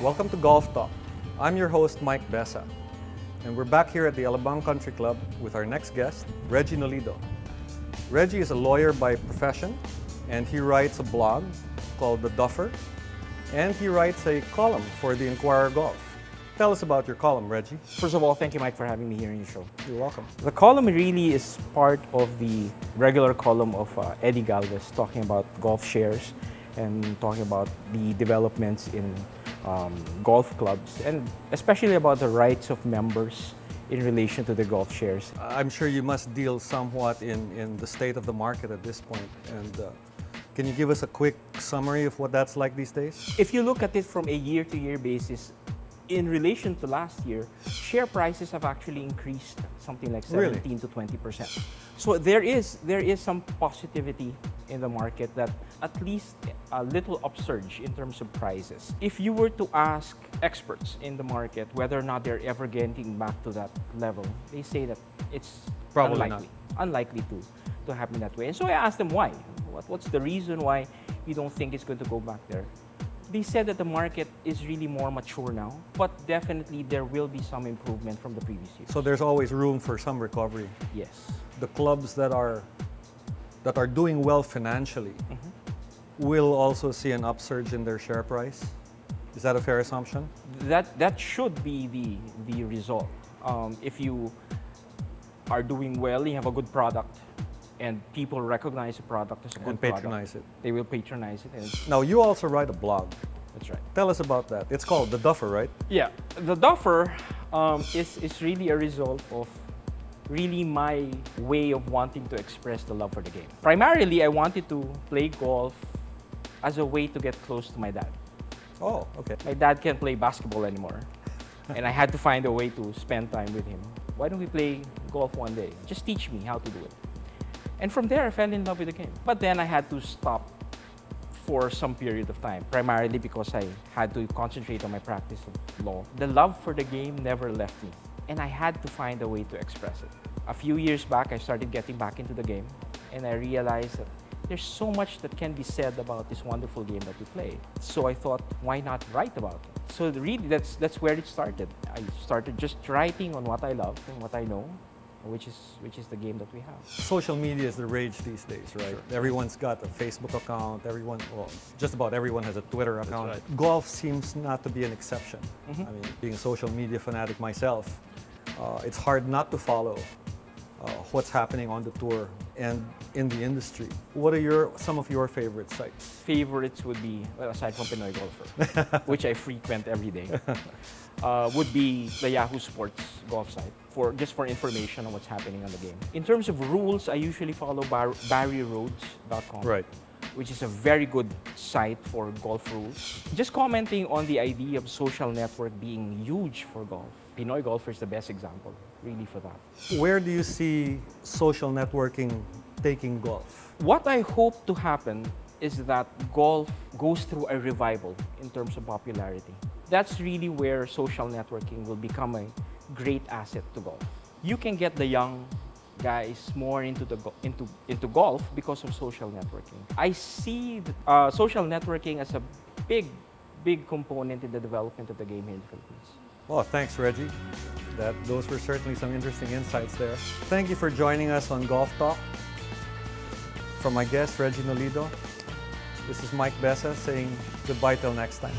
Welcome to Golf Talk. I'm your host, Mike Besa, and we're back here at the Alabang Country Club with our next guest, Reggie Nollido. Reggie is a lawyer by profession, and he writes a blog called The Duffer, and he writes a column for the Inquirer Golf. Tell us about your column, Reggie. First of all, thank you, Mike, for having me here in your show. You're welcome. The column really is part of the regular column of Eddie Galvez, talking about golf shares and talking about the developments in golf clubs, and especially about the rights of members in relation to the golf shares. I'm sure you must deal somewhat in the state of the market at this point. And can you give us a quick summary of what that's like these days? If you look at it from a year-to-year basis, in relation to last year, share prices have actually increased something like 17 to 20%. So there is some positivity in the market, that at least a little upsurge in terms of prices. If you were to ask experts in the market whether or not they're ever getting back to that level, they say that it's probably unlikely to happen that way. And so I asked them why. What's the reason why you don't think it's going to go back there? They said that the market is really more mature now, but definitely there will be some improvement from the previous year. So there's always room for some recovery. Yes. The clubs that are doing well financially will also see an upsurge in their share price. Is that a fair assumption? That should be the result. If you are doing well, you have a good product, and people recognize the product as a good product, patronize it. They will patronize it. And now, you also write a blog. That's right. Tell us about that. It's called The Duffer, right? Yeah. The Duffer is really a result of really my way of wanting to express the love for the game. Primarily, I wanted to play golf as a way to get close to my dad. Oh, okay. My dad can't play basketball anymore, and I had to find a way to spend time with him. Why don't we play golf one day? Just teach me how to do it. And from there, I fell in love with the game. But then I had to stop for some period of time, primarily because I had to concentrate on my practice of law. The love for the game never left me, and I had to find a way to express it. A few years back, I started getting back into the game, and I realized that there's so much that can be said about this wonderful game that we play. So I thought, why not write about it? So really, that's where it started. I started just writing on what I love and what I know, which is the game that we have. Social media is the rage these days, right? Sure. Everyone's got a Facebook account. Just about everyone has a Twitter account. Right. Golf seems not to be an exception. I mean, being a social media fanatic myself, it's hard not to follow what's happening on the tour and in the industry. What are some of your favorite sites? Favorites would be, well, aside from Pinoy Golfer, which I frequent every day, would be the Yahoo Sports golf site, just for information on what's happening on the game. In terms of rules, I usually follow barryroads.com, right, which is a very good site for golf rules. Just commenting on the idea of social network being huge for golf. Pinoy Golfer is the best example, really, for that. Where do you see social networking taking golf? What I hope to happen is that golf goes through a revival in terms of popularity. That's really where social networking will become a great asset to golf. You can get the young guys more into golf because of social networking. I see social networking as a big component in the development of the game here in the Philippines. Well, thanks, Reggie. Those were certainly some interesting insights there. Thank you for joining us on Golf Talk. From my guest, Reggie Nollido, this is Mike Besa saying goodbye till next time.